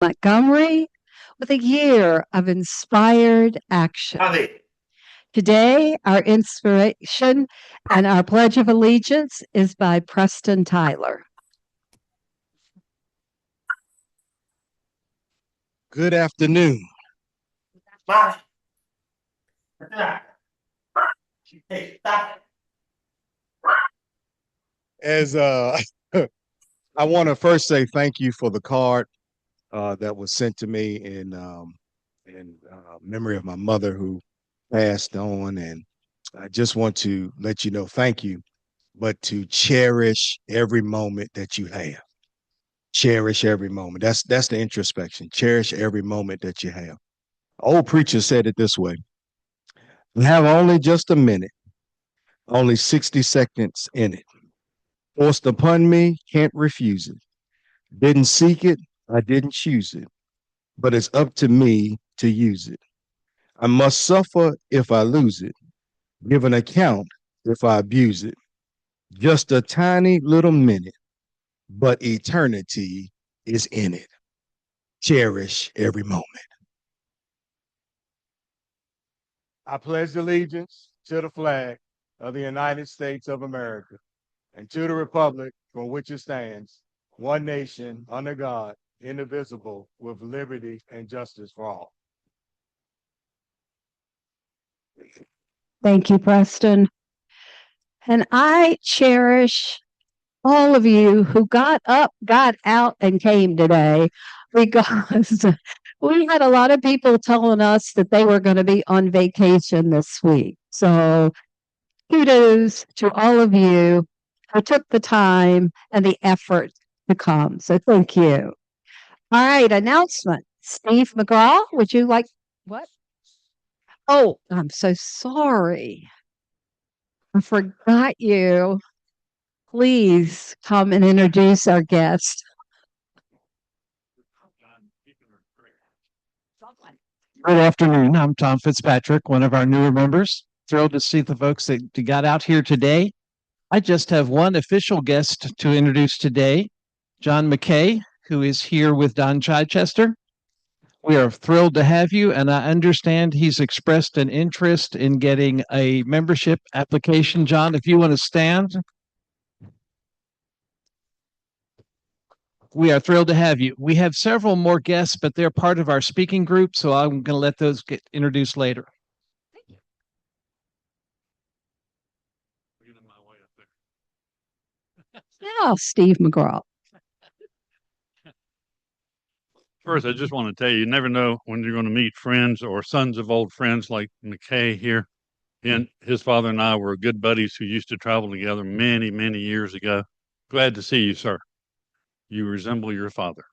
Montgomery with a year of inspired action. Howdy. Today, our inspiration and our Pledge of Allegiance is by Preston Tyler. Good afternoon. Bye. Hey, stop. As I want to first say thank you for the card that was sent to me in memory of my mother who passed on, and I just want to let you know thank you, but to cherish every moment that you have. Cherish every moment. That's the introspection. Cherish every moment that you have. Old preacher said it this way: you have only just a minute, only 60 seconds in it. Forced upon me, can't refuse it. Didn't seek it, I didn't choose it, but it's up to me to use it. I must suffer if I lose it, give an account if I abuse it. Just a tiny little minute, but eternity is in it. Cherish every moment. I pledge allegiance to the flag of the United States of America and to the republic for which it stands, one nation, under God, indivisible, with liberty and justice for all. Thank you, Preston. And I cherish all of you who got up, got out, and came today because we had a lot of people telling us that they were going to be on vacation this week. So kudos to all of you who took the time and the effort to come. So thank you. All right, announcement. Steve McGraw, would you like what? Oh, I'm so sorry. I forgot you. Please come and introduce our guest. Good afternoon. I'm Tom Fitzpatrick, one of our newer members. Thrilled to see the folks that got out here today. I just have one official guest to introduce today, John McKay, who is here with Don Chichester. We are thrilled to have you, and I understand he's expressed an interest in getting a membership application. John, if you want to stand. We are thrilled to have you. We have several more guests, but they're part of our speaking group, so I'm going to let those get introduced later. Now, Steve McGraw. First, I just want to tell you, you never know when you're going to meet friends or sons of old friends like McKay here. And his father and I were good buddies who used to travel together many, many years ago. Glad to see you, sir. You resemble your father.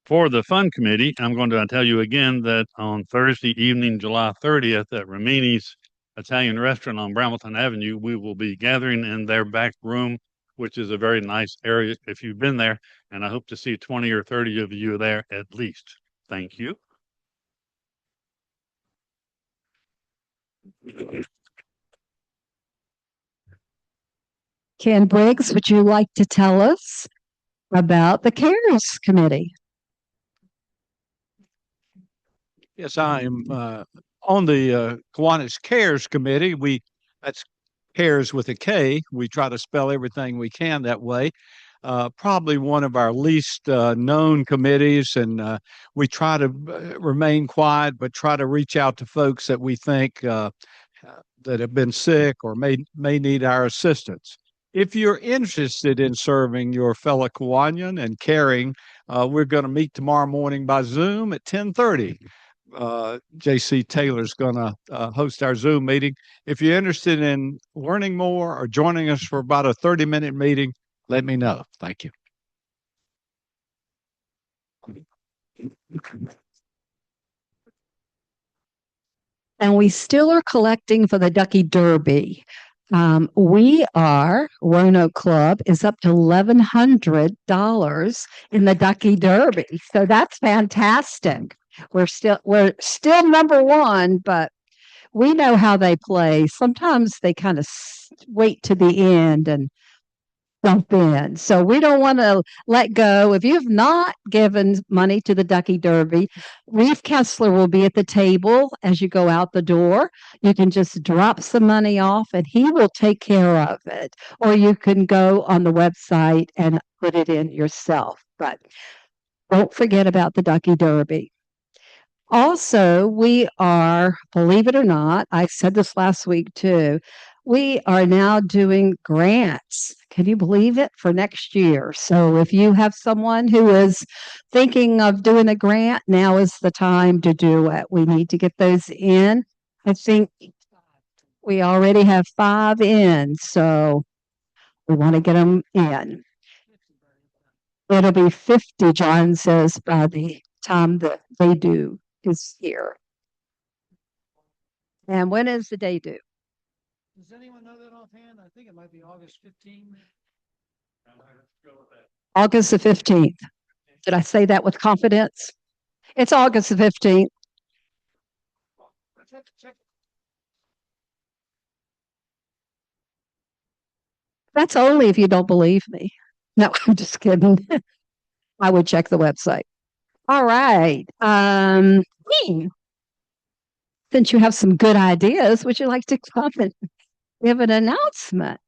For the fun committee, I'm going to tell you again that on Thursday evening, July 30th at Ramini's Italian restaurant on Brambleton Avenue, we will be gathering in their back room, which is a very nice area if you've been there, and I hope to see 20 or 30 of you there at least. Thank you. Ken Briggs, would you like to tell us about the CARES Committee? Yes, I am on the Kiwanis CARES Committee. That's CARES with a K. We try to spell everything we can that way. Probably one of our least known committees, and we try to remain quiet, but try to reach out to folks that we think that have been sick or may need our assistance. If you're interested in serving your fellow Kiwanian and caring, we're going to meet tomorrow morning by Zoom at 10:30. JC Taylor's going to host our Zoom meeting. If you're interested in learning more or joining us for about a 30-minute meeting, let me know. Thank you. And we still are collecting for the Ducky Derby. Roanoke Club is up to $1,100 in the Ducky Derby. So that's fantastic. We're still number one, but we know how they play. Sometimes they kind of wait to the end, and jump in. So we don't want to let go. If you've not given money to the Ducky Derby, Reeve Kessler will be at the table as you go out the door. You can just drop some money off and he will take care of it. Or you can go on the website and put it in yourself. But don't forget about the Ducky Derby. Also, we are, believe it or not, I said this last week too, we are now doing grants. Can you believe it? For next year. So if you have someone who is thinking of doing a grant, now is the time to do it. We need to get those in. I think we already have 5 in, so we want to get them in. It'll be 50, John says, by the time that they do is here. And when is the day due? Does anyone know that offhand? I think it might be August 15th. August the 15th. Did I say that with confidence? It's August the 15th. That's only if you don't believe me. No, I'm just kidding. I would check the website. All right. Since you have some good ideas, would you like to come and give an announcement?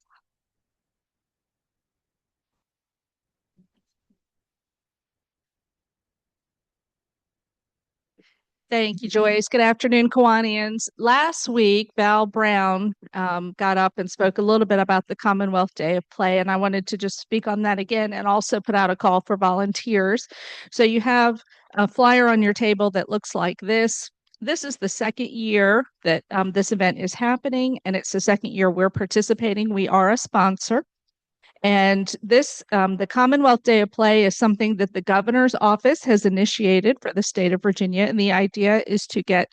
Thank you, Joyce. Good afternoon, Kiwanians. Last week, Val Brown got up and spoke a little bit about the Commonwealth Day of Play, and I wanted to just speak on that again and also put out a call for volunteers. So you have a flyer on your table that looks like this. This is the second year that this event is happening, and it's the second year we're participating. We are a sponsor. And this, the Commonwealth Day of Play is something that the governor's office has initiated for the state of Virginia. And the idea is to get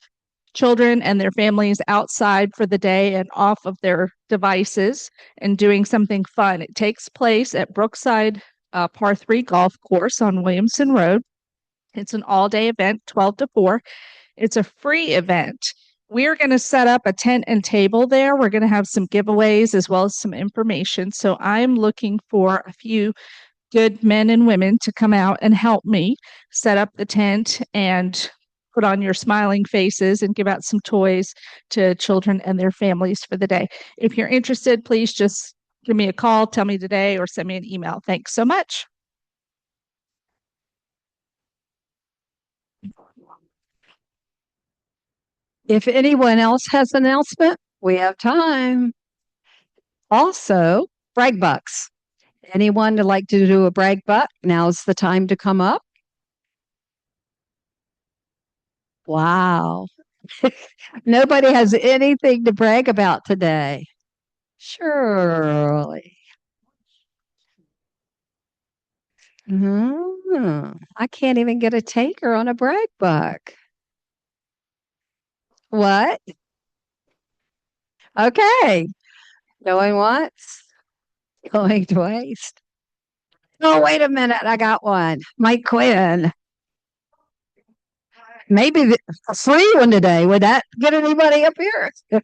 children and their families outside for the day and off of their devices and doing something fun. It takes place at Brookside Par 3 Golf Course on Williamson Road. It's an all-day event, 12 to 4. It's a free event. We're going to set up a tent and table there. We're going to have some giveaways as well as some information. So I'm looking for a few good men and women to come out and help me set up the tent and put on your smiling faces and give out some toys to children and their families for the day. If you're interested, please just give me a call, tell me today, or send me an email. Thanks so much. If anyone else has an announcement, we have time. Also, brag bucks. Anyone would like to do a brag buck? Now's the time to come up. Wow. Nobody has anything to brag about today. Surely. I can't even get a taker on a brag buck. What? Okay. Going once, going twice. Oh, wait a minute. I got one. Mike Quinn. Maybe a free one today. Would that get anybody up here? There's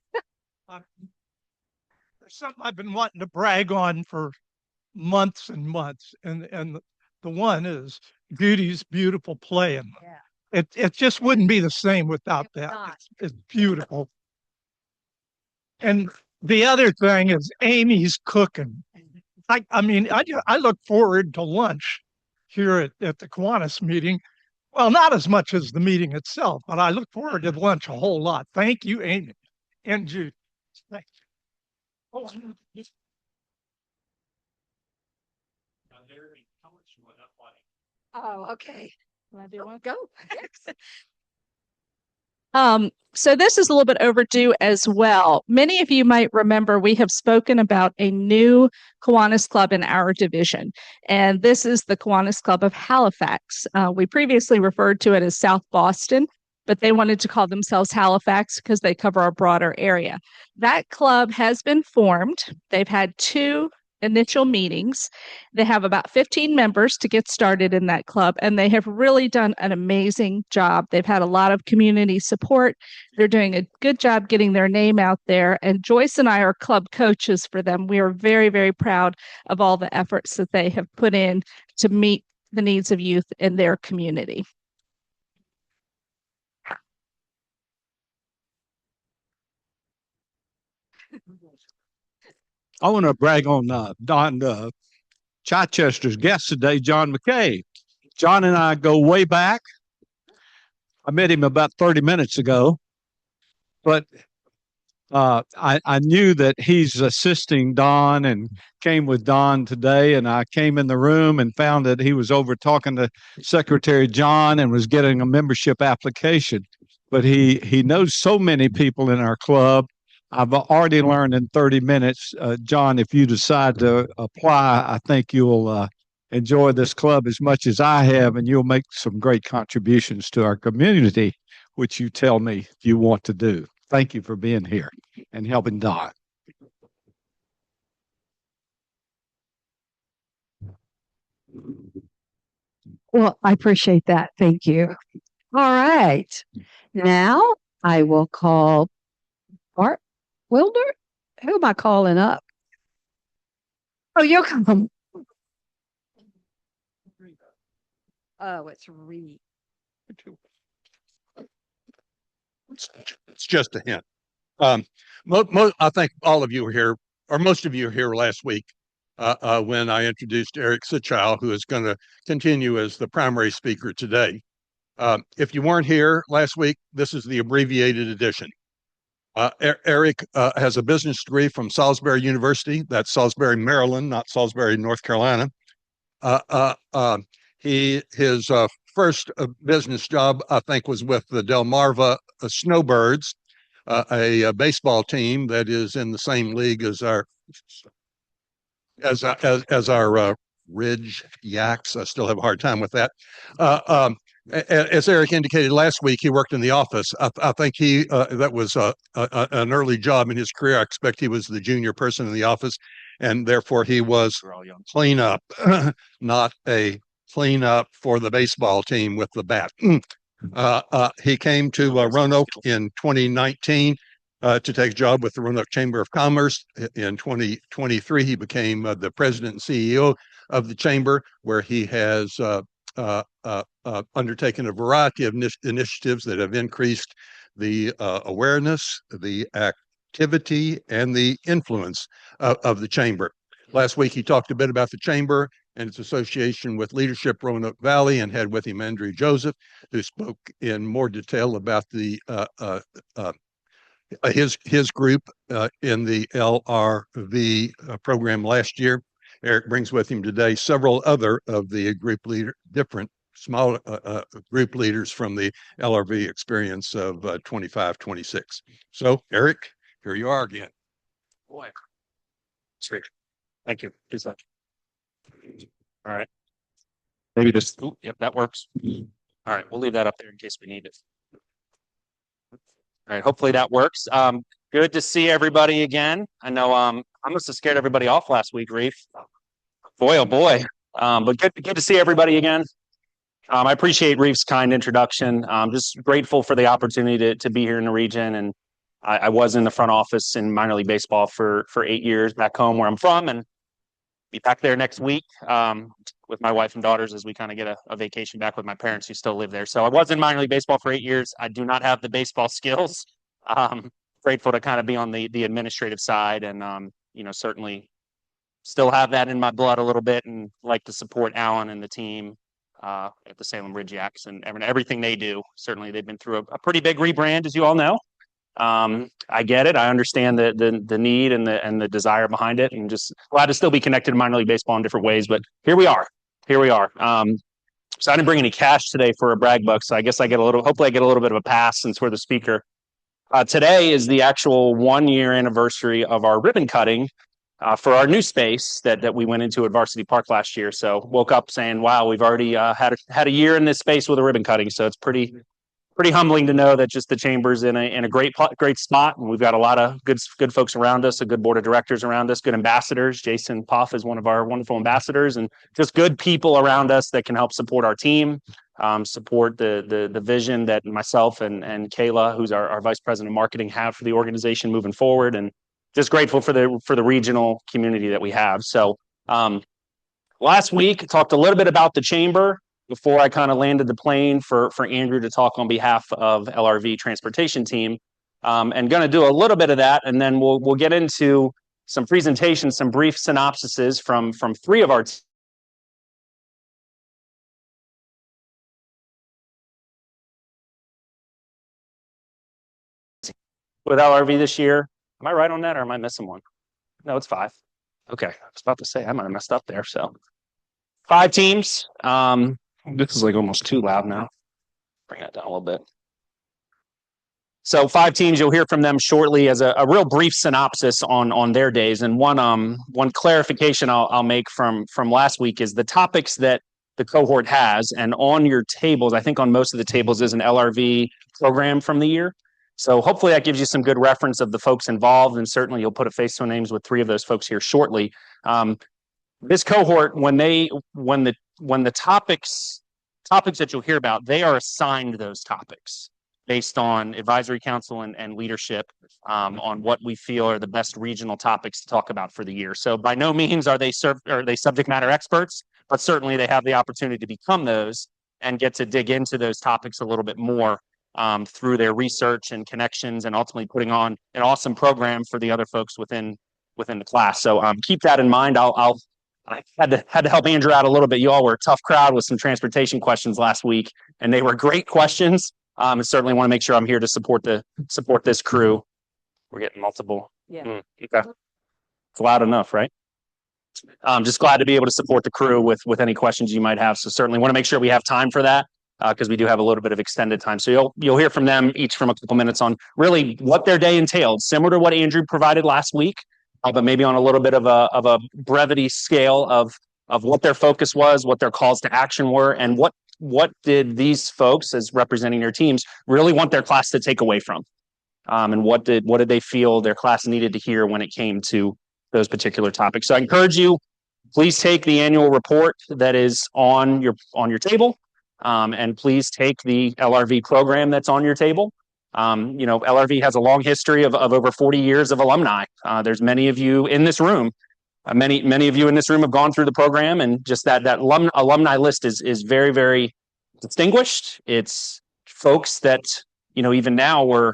something I've been wanting to brag on for months and months, and the one is Goody's beautiful playing. Yeah. It just wouldn't be the same without that. It's beautiful. And the other thing is Amy's cooking. I mean, I look forward to lunch here at the Kiwanis meeting. Well, not as much as the meeting itself, but I look forward to lunch a whole lot. Thank you, Amy and Jude. Thank you. Oh, okay. Do one? Go. So this is a little bit overdue as well. Many of you might remember we have spoken about a new Kiwanis Club in our division, and this is the Kiwanis Club of Halifax. We previously referred to it as South Boston, but they wanted to call themselves Halifax because they cover a broader area. That club has been formed. They've had 2 initial meetings. They have about 15 members to get started in that club, and they have really done an amazing job. They've had a lot of community support. They're doing a good job getting their name out there. And Joyce and I are club coaches for them. We are very, very proud of all the efforts that they have put in to meet the needs of youth in their community. I want to brag on Don Chichester's guest today, John McKay. John and I go way back. I met him about 30 minutes ago, but I knew that he's assisting Don and came with Don today. And I came in the room and found that he was over talking to Secretary John and was getting a membership application. But he knows so many people in our club. I've already learned in 30 minutes, John, if you decide to apply, I think you'll enjoy this club as much as I have, and you'll make some great contributions to our community, which you tell me you want to do. Thank you for being here and helping Don. Well, I appreciate that. Thank you. All right. Now I will call Bart Wilder. Who am I calling up? Oh, you'll come. Oh, it's Reed. It's just a hint. I think all of you were here, or most of you were here last week when I introduced Eric Sitchow, who is going to continue as the primary speaker today. If you weren't here last week, this is the abbreviated edition. Eric has a business degree from Salisbury University. That's Salisbury, Maryland, not Salisbury, North Carolina. His first business job, I think, was with the Delmarva Snowbirds, a baseball team that is in the same league as our Ridge Yaks. I still have a hard time with that. As Eric indicated last week, he worked in the office. I think that was an early job in his career. I expect he was the junior person in the office, and therefore he was cleanup, not a cleanup for the baseball team with the bat. He came to Roanoke in 2019 to take a job with the Roanoke Chamber of Commerce. In 2023, he became the president and CEO of the chamber, where he has undertaken a variety of initiatives that have increased the awareness, the activity, and the influence of the chamber. Last week, he talked a bit about the chamber and its association with Leadership Roanoke Valley, and had with him Andrew Joseph, who spoke in more detail about the his group in the LRV program last year. Eric brings with him today several other of the different small group leaders from the LRV experience of 25-26. So, Eric, here you are again. Boy. Sweet. Thank you. Please. All right. Maybe just, yep, that works. All right, we'll leave that up there in case we need it. All right, hopefully that works. Good to see everybody again. I know I must have scared everybody off last week, Reef. Boy, oh boy. But good to see everybody again. I appreciate Reef's kind introduction. I'm just grateful for the opportunity to be here in the region. And I was in the front office in minor league baseball for 8 years back home where I'm from, and be back there next week with my wife and daughters as we kind of get a vacation back with my parents who still live there. So I was in minor league baseball for 8 years. I do not have the baseball skills. Grateful to kind of be on the administrative side, and certainly still have that in my blood a little bit, and like to support Alan and the team at the Salem Ridge Yaks and everything they do. Certainly they've been through a pretty big rebrand, as you all know. I get it. I understand the need and the desire behind it, and just glad to still be connected to minor league baseball in different ways. But here we are. So I didn't bring any cash today for a brag buck, so I guess hopefully I get a little bit of a pass since we're the speaker. Today is the actual 1-year anniversary of our ribbon cutting for our new space that we went into at Varsity Park last year. So woke up saying, wow, we've already had a year in this space with a ribbon cutting. So it's pretty pretty humbling to know that just the chamber's in a great spot, and we've got a lot of good folks around us, a good board of directors around us, good ambassadors. Jason Poff is one of our wonderful ambassadors, and just good people around us that can help support our team, support the vision that myself and Kayla, who's our vice president of marketing, have for the organization moving forward, and just grateful for the regional community that we have. So last week talked a little bit about the chamber before I kind of landed the plane for Andrew to talk on behalf of LRV transportation team, and going to do a little bit of that, and then we'll get into some presentations, some brief synopsises from three of our with LRV this year. Am I right on that, or am I missing one? No, it's 5. Okay, I was about to say I might have messed up there. So 5 teams. This is like almost too loud now. Bring that down a little bit. So 5 teams, you'll hear from them shortly as a real brief synopsis on their days. And one clarification I'll make from last week is the topics that the cohort has, and on your tables, I think on most of the tables is an LRV program from the year. So hopefully that gives you some good reference of the folks involved, and certainly you'll put a face to names with 3 of those folks here shortly. This cohort, when the topics that you'll hear about, they are assigned those topics based on advisory council and leadership, on what we feel are the best regional topics to talk about for the year. So by no means are they subject matter experts, but certainly they have the opportunity to become those and get to dig into those topics a little bit more through their research and connections, and ultimately putting on an awesome program for the other folks within the class. So keep that in mind. I had to help Andrew out a little bit. You all were a tough crowd with some transportation questions last week, and they were great questions. And certainly want to make sure I'm here to support this crew. We're getting multiple. Yeah. Okay. It's loud enough, right? I'm just glad to be able to support the crew with any questions you might have. So certainly want to make sure we have time for that, because we do have a little bit of extended time. So you'll hear from them each from a couple minutes on really what their day entailed, similar to what Andrew provided last week, but maybe on a little bit of a brevity scale of what their focus was, what their calls to action were, and what did these folks, as representing their teams, really want their class to take away from, and what did they feel their class needed to hear when it came to those particular topics. So I encourage you, please take the annual report that is on your table, and please take the LRV program that's on your table. LRV has a long history of over 40 years of alumni. There's many of you in this room. Many of you in this room have gone through the program, and just that alumni list is very, very distinguished. It's folks that, even now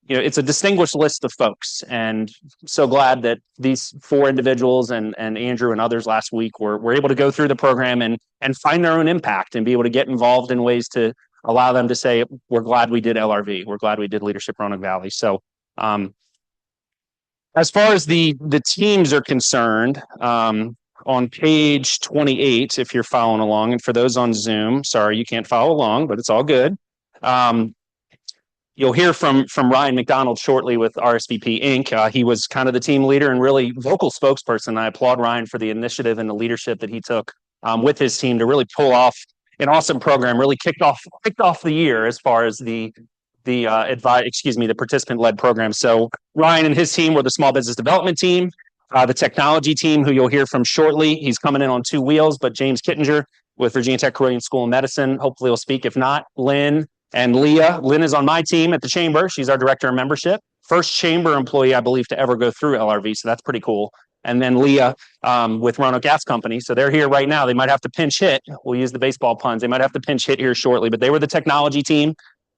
it's a distinguished list of folks, and so glad that these 4 individuals and Andrew and others last week were able to go through the program and find their own impact and be able to get involved in ways to allow them to say, we're glad we did LRV. We're glad we did Leadership Roanoke Valley. So as far as the teams are concerned, on page 28, if you're following along, and for those on Zoom, sorry, you can't follow along, but it's all good. You'll hear from Ryan McDonald shortly with RSVP Inc. He was kind of the team leader and really vocal spokesperson. I applaud Ryan for the initiative and the leadership that he took with his team to really pull off an awesome program. Really kicked off the year as far as the participant-led program. So Ryan and his team were the small business development team, the technology team, who you'll hear from shortly. He's coming in on 2 wheels, but James Kittinger with Virginia Tech Carilion School of Medicine hopefully will speak. If not, Lynn and Leah. Lynn is on my team at the chamber. She's our director of membership. First chamber employee, I believe, to ever go through LRV. So that's pretty cool. And then Leah with Roanoke Gas Company. So they're here right now. They might have to pinch hit. We'll use the baseball puns. They might have to pinch hit here shortly, but they were the technology team.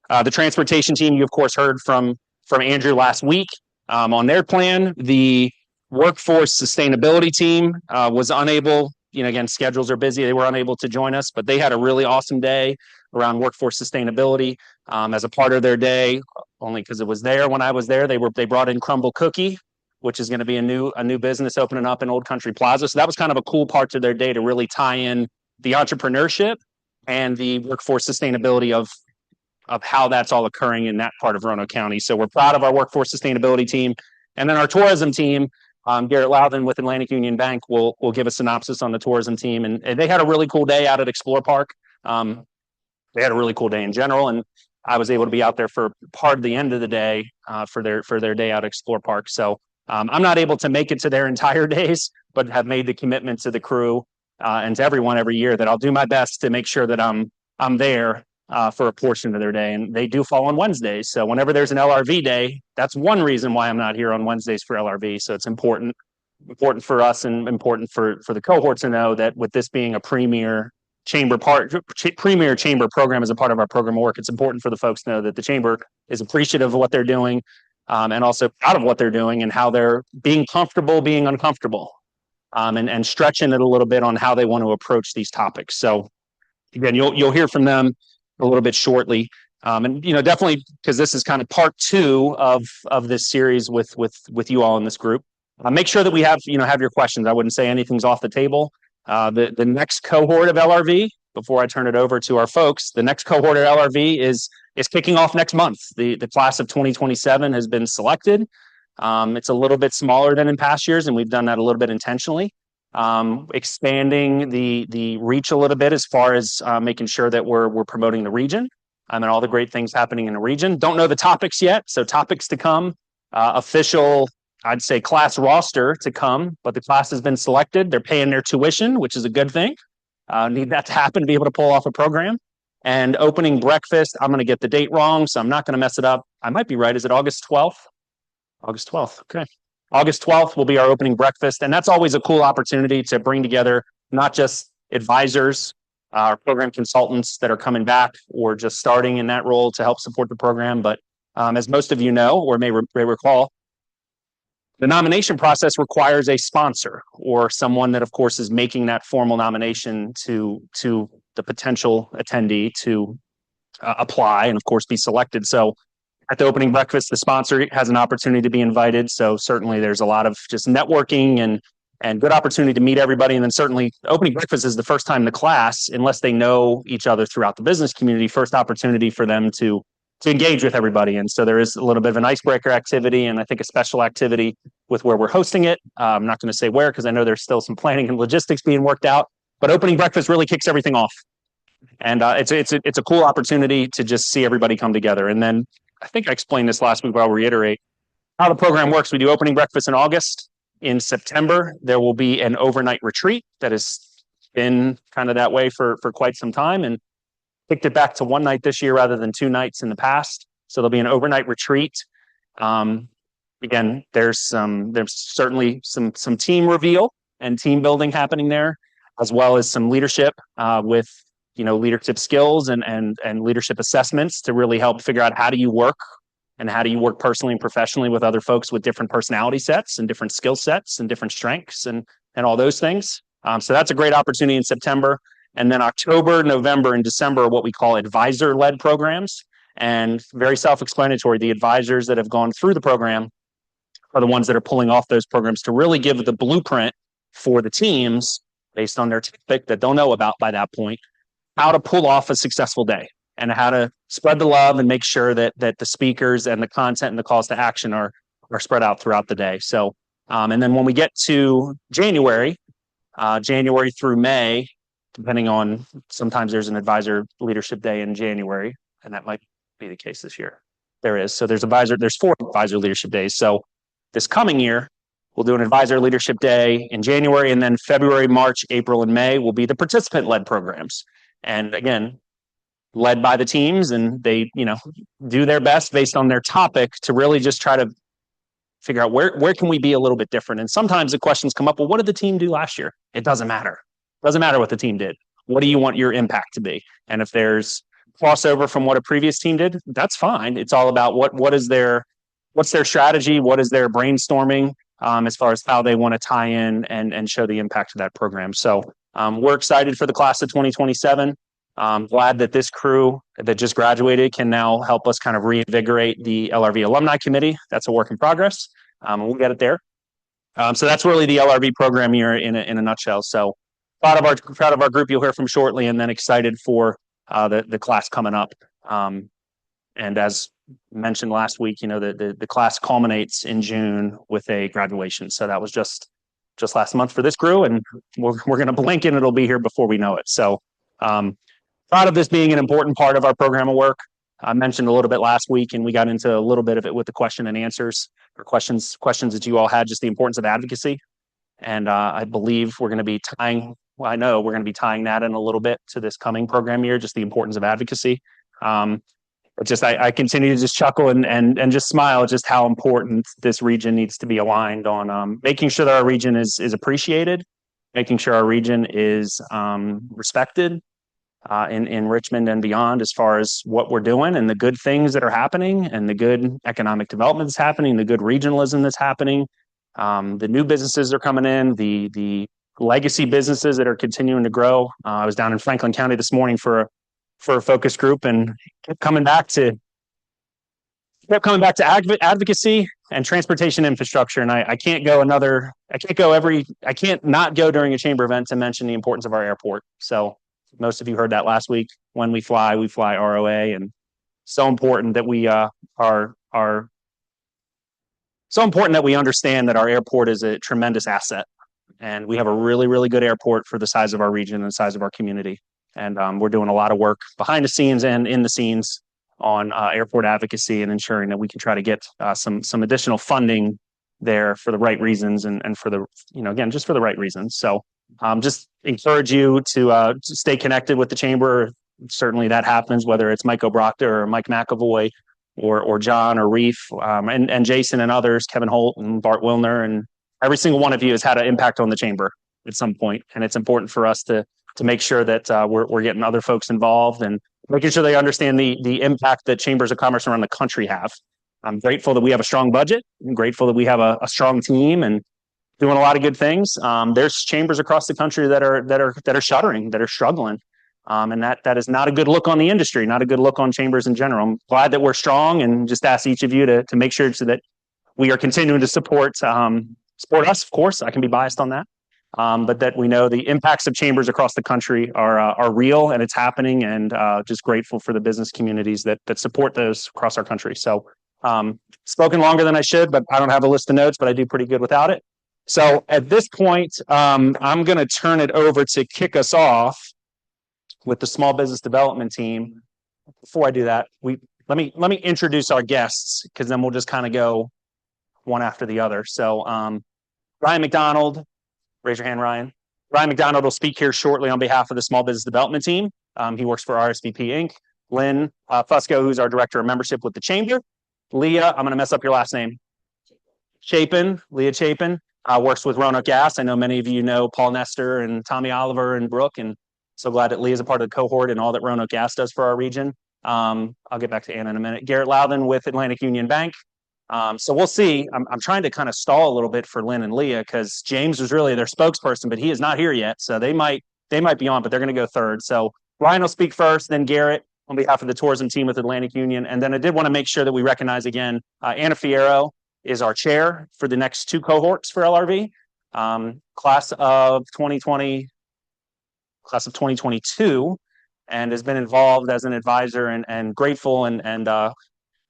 The transportation team, you of course heard from Andrew last week on their plan. The workforce sustainability team was unable, again, schedules are busy. They were unable to join us, but they had a really awesome day around workforce sustainability as a part of their day, only because it was there when I was there. They brought in Crumble Cookie, which is going to be a new business opening up in Old Country Plaza. So that was kind of a cool part to their day to really tie in the entrepreneurship and the workforce sustainability of how that's all occurring in that part of Roanoke County. So we're proud of our workforce sustainability team. And then our tourism team, Garrett Loudon with Atlantic Union Bank will give a synopsis on the tourism team. And they had a really cool day out at Explore Park. They had a really cool day in general. And I was able to be out there for part of the end of the day for their day out at Explore Park. So I'm not able to make it to their entire days, but have made the commitment to the crew and to everyone every year that I'll do my best to make sure that I'm there for a portion of their day. And they do fall on Wednesdays. So whenever there's an LRV day, that's one reason why I'm not here on Wednesdays for LRV. So it's important for us and important for the cohort to know that with this being a premier chamber program as a part of our program of work, it's important for the folks to know that the chamber is appreciative of what they're doing and also proud of what they're doing and how they're being comfortable being uncomfortable and stretching it a little bit on how they want to approach these topics. So again, you'll hear from them a little bit shortly. And definitely because this is kind of part 2 of this series with you all in this group. Make sure that we have your questions. I wouldn't say anything's off the table. The next cohort of LRV, before I turn it over to our folks, the next cohort of LRV is kicking off next month. The class of 2027 has been selected. It's a little bit smaller than in past years, and we've done that a little bit intentionally. Expanding the reach a little bit as far as making sure that we're promoting the region and all the great things happening in the region. Don't know the topics yet, so topics to come. Official, I'd say, class roster to come, but the class has been selected. They're paying their tuition, which is a good thing. Need that to happen to be able to pull off a program. And opening breakfast, I'm going to get the date wrong, so I'm not going to mess it up. I might be right. Is it August 12th? August 12th. Okay. August 12th will be our opening breakfast. And that's always a cool opportunity to bring together not just advisors, our program consultants that are coming back or just starting in that role to help support the program. But as most of you know, or may recall, the nomination process requires a sponsor or someone that, of course, is making that formal nomination to the potential attendee to apply and, of course, be selected. So at the opening breakfast, the sponsor has an opportunity to be invited. So certainly there's a lot of just networking and good opportunity to meet everybody. And then certainly opening breakfast is the first time the class, unless they know each other throughout the business community, first opportunity for them to engage with everybody. And so there is a little bit of an icebreaker activity and I think a special activity with where we're hosting it. I'm not going to say where because I know there's still some planning and logistics being worked out, but opening breakfast really kicks everything off. And it's a cool opportunity to just see everybody come together. And then I think I explained this last week, but I'll reiterate how the program works. We do opening breakfast in August. In September, there will be an overnight retreat that has been kind of that way for quite some time and kicked it back to one night this year rather than 2 nights in the past. So there'll be an overnight retreat. Again, there's certainly some team reveal and team building happening there, as well as some leadership with leadership skills and leadership assessments to really help figure out how do you work and how do you work personally and professionally with other folks with different personality sets and different skill sets and different strengths and all those things. So that's a great opportunity in September. And then October, November, and December are what we call advisor-led programs. And very self-explanatory, the advisors that have gone through the program are the ones that are pulling off those programs to really give the blueprint for the teams based on their topic that they'll know about by that point, how to pull off a successful day and how to spread the love and make sure that the speakers and the content and the calls to action are spread out throughout the day. So, and then when we get to January through May, depending on, sometimes there's an advisor leadership day in January, and that might be the case this year. There is. So there's 4 advisor leadership days. So this coming year, we'll do an advisor leadership day in January, and then February, March, April, and May will be the participant-led programs. And again, led by the teams, and they, do their best based on their topic to really just try to figure out where can we be a little bit different. And sometimes the questions come up, well, what did the team do last year? It doesn't matter. It doesn't matter what the team did. What do you want your impact to be? And if there's crossover from what a previous team did, that's fine. It's all about what's their strategy, what is their brainstorming as far as how they want to tie in and show the impact of that program. So we're excited for the class of 2027. Glad that this crew that just graduated can now help us kind of reinvigorate the LRV Alumni Committee. That's a work in progress. We'll get it there. So that's really the LRV program here in a nutshell. So proud of our group you'll hear from shortly, and then excited for the class coming up. And as mentioned last week, the class culminates in June with a graduation. So that was just last month for this crew, and we're going to blink and it'll be here before we know it. So proud of this being an important part of our program of work. I mentioned a little bit last week, and we got into a little bit of it with the question and answers or questions that you all had, just the importance of advocacy. And I believe we're going to be tying, well, I know we're going to be tying that in a little bit to this coming program year, just the importance of advocacy. But just I continue to just chuckle and just smile at just how important this region needs to be aligned on making sure that our region is appreciated, making sure our region is respected in Richmond and beyond, as far as what we're doing and the good things that are happening and the good economic development that's happening, the good regionalism that's happening, the new businesses that are coming in, the legacy businesses that are continuing to grow. I was down in Franklin County this morning for a focus group, and kept coming back to advocacy and transportation infrastructure. And I can't not go during a chamber event to mention the importance of our airport. So most of you heard that last week. When we fly ROA, and so important that we so important that we understand that our airport is a tremendous asset, and we have a really, really good airport for the size of our region and the size of our community. And we're doing a lot of work behind the scenes and in the scenes on airport advocacy and ensuring that we can try to get some additional funding there for the right reasons and for the, again, just for the right reasons. So just encourage you to stay connected with the chamber. Certainly that happens, whether it's Mike O'Brockter or Mike McAvoy or John or Reef and Jason and others, Kevin Holt and Bart Wilner, and every single one of you has had an impact on the chamber at some point. And it's important for us to make sure that we're getting other folks involved and making sure they understand the impact that chambers of commerce around the country have. I'm grateful that we have a strong budget. I'm grateful that we have a strong team and doing a lot of good things. There's chambers across the country that are shuttering, that are struggling. And that is not a good look on the industry, not a good look on chambers in general. I'm glad that we're strong, and just ask each of you to make sure so that we are continuing to support us. Of course, I can be biased on that. But that we know the impacts of chambers across the country are real, and it's happening, and just grateful for the business communities that support those across our country. So spoken longer than I should, but I don't have a list of notes, but I do pretty good without it. So at this point, I'm going to turn it over to kick us off with the small business development team. Before I do that, let me introduce our guests, because then we'll just kind of go one after the other. So Ryan McDonald. Raise your hand, Ryan. Ryan McDonald will speak here shortly on behalf of the Small Business Development Team. He works for RSVP Inc. Lynn Fusco, who's our Director of Membership with the Chamber. Leah, I'm going to mess up your last name. Leah Chapin, works with Roanoke Gas. I know many of you know Paul Nestor and Tommy Oliver and Brooke, and so glad that Leah's a part of the cohort and all that Roanoke Gas does for our region. I'll get back to Anna in a minute. Garrett Loudon with Atlantic Union Bank. So we'll see. I'm trying to kind of stall a little bit for Lynn and Leah, because James was really their spokesperson, but he is not here yet. So they might be on, but they're going to go third. So Ryan will speak first, then Garrett on behalf of the tourism team with Atlantic Union. And then I did want to make sure that we recognize again, Anna Fierro is our chair for the next two cohorts for LRV, class of 2022, and has been involved as an advisor, and grateful and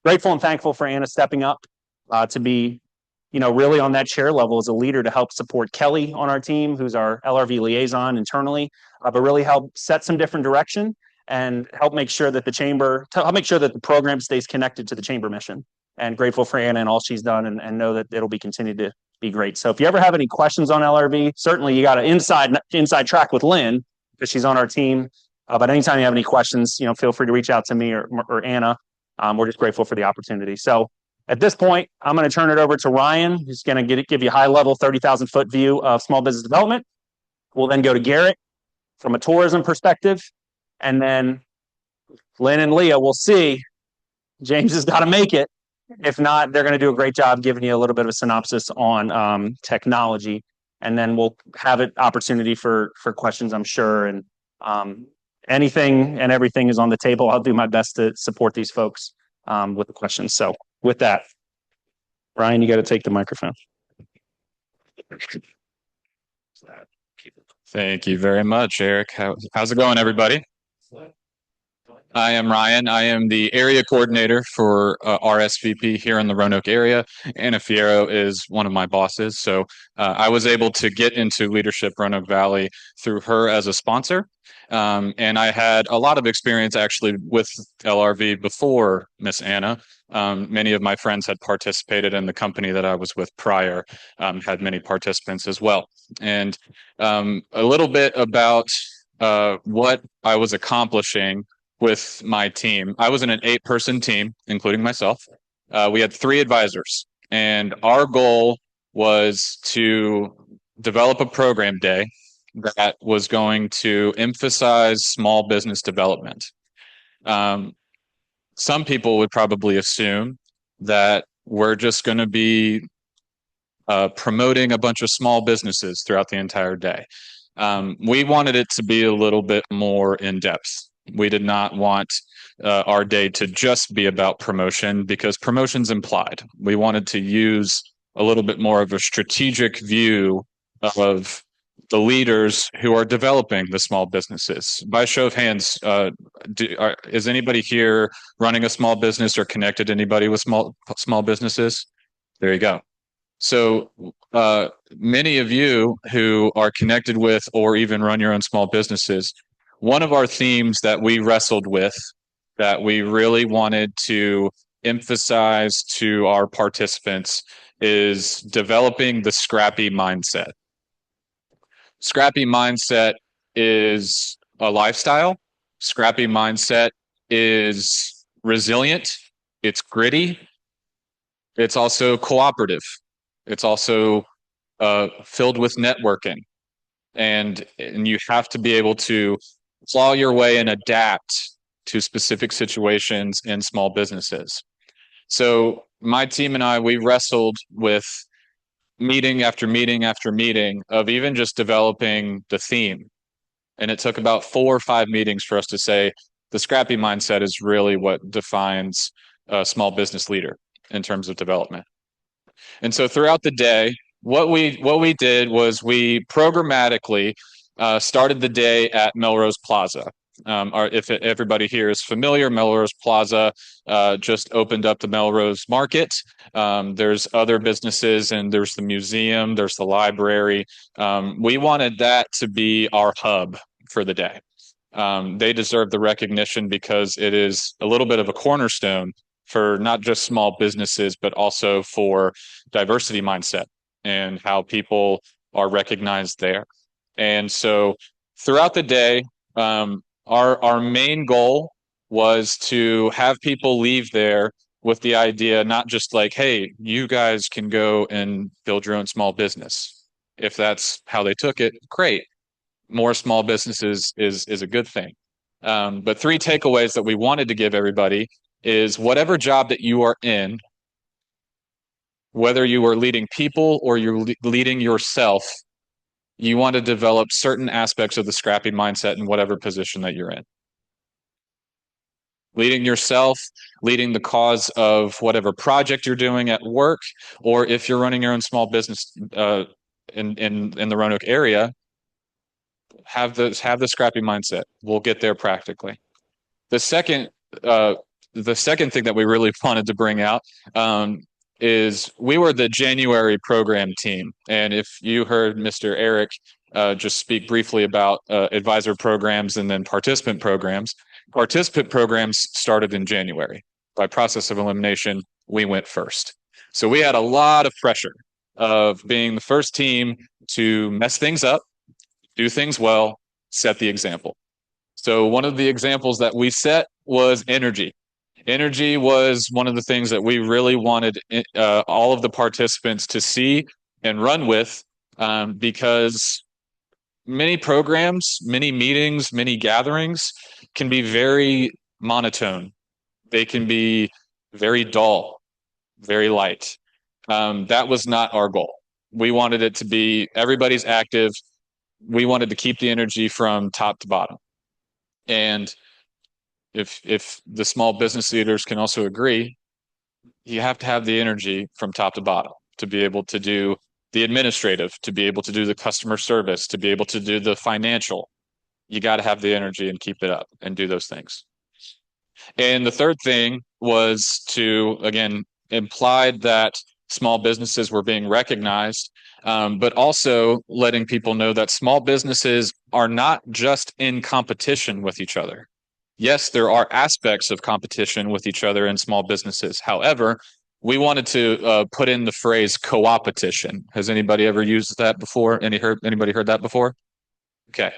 thankful for Anna stepping up to be, really on that chair level as a leader to help support Kelly on our team, who's our LRV liaison internally, but really help set some different direction and help make sure that the program stays connected to the chamber mission. And grateful for Anna and all she's done, and know that it'll be continued to be great. So if you ever have any questions on LRV, certainly you got an inside track with Lynn, because she's on our team. But anytime you have any questions, feel free to reach out to me or Anna. We're just grateful for the opportunity. So at this point, I'm going to turn it over to Ryan, who's going to give you a high-level 30,000-foot view of small business development. We'll then go to Garrett from a tourism perspective. And then Lynn and Leah, we'll see. James has got to make it. If not, they're going to do a great job giving you a little bit of a synopsis on technology. And then we'll have an opportunity for questions, I'm sure. And anything and everything is on the table. I'll do my best to support these folks with the questions. So with that, Ryan, you got to take the microphone. Thank you very much, Eric. How's it going, everybody? I am Ryan. I am the area coordinator for RSVP here in the Roanoke area. Anna Fierro is one of my bosses. So I was able to get into Leadership Roanoke Valley through her as a sponsor. And I had a lot of experience actually with LRV before Miss Anna. Many of my friends had participated in the company that I was with prior, had many participants as well. And a little bit about what I was accomplishing with my team. I was in an 8-person team, including myself. We had 3 advisors, and our goal was to develop a program day that was going to emphasize small business development. Some people would probably assume that we're just going to be promoting a bunch of small businesses throughout the entire day. We wanted it to be a little bit more in depth. We did not want our day to just be about promotion because promotion's implied. We wanted to use a little bit more of a strategic view of the leaders who are developing the small businesses. By show of hands, is anybody here running a small business or connected to anybody with small businesses? There you go. So many of you who are connected with or even run your own small businesses, one of our themes that we wrestled with that we really wanted to emphasize to our participants is developing the scrappy mindset. Scrappy mindset is a lifestyle. Scrappy mindset is resilient. It's gritty. It's also cooperative. It's also filled with networking. And you have to be able to claw your way and adapt to specific situations in small businesses. So my team and I, we wrestled with meeting after meeting after meeting of even just developing the theme. And it took about 4 or 5 meetings for us to say the scrappy mindset is really what defines a small business leader in terms of development. And so throughout the day, what we did was we programmatically started the day at Melrose Plaza. If everybody here is familiar, Melrose Plaza just opened up the Melrose Market. There's other businesses, and there's the museum, there's the library. We wanted that to be our hub for the day. They deserve the recognition because it is a little bit of a cornerstone for not just small businesses, but also for diversity mindset and how people are recognized there. And so throughout the day, our main goal was to have people leave there with the idea, not just like, hey, you guys can go and build your own small business. If that's how they took it, great. More small businesses is a good thing. But 3 takeaways that we wanted to give everybody is whatever job that you are in, whether you are leading people or you're leading yourself, you want to develop certain aspects of the scrappy mindset in whatever position that you're in. Leading yourself, leading the cause of whatever project you're doing at work, or if you're running your own small business in the Roanoke area, have the scrappy mindset. We'll get there practically. The second thing that we really wanted to bring out is we were the January program team. And if you heard Mr. Eric just speak briefly about advisor programs and then participant programs started in January. By process of elimination, we went first. So we had a lot of pressure of being the first team to mess things up, do things well, set the example. So one of the examples that we set was energy. Energy was one of the things that we really wanted all of the participants to see and run with because many programs, many meetings, many gatherings can be very monotone. They can be very dull, very light. That was not our goal. We wanted it to be everybody's active. We wanted to keep the energy from top to bottom. And if the small business leaders can also agree, you have to have the energy from top to bottom to be able to do the administrative, to be able to do the customer service, to be able to do the financial. You got to have the energy and keep it up and do those things. And the third thing was to, again, implied that small businesses were being recognized, but also letting people know that small businesses are not just in competition with each other. Yes, there are aspects of competition with each other in small businesses. However, we wanted to put in the phrase co-opetition. Has anybody ever used that before? Anybody heard that before? Okay.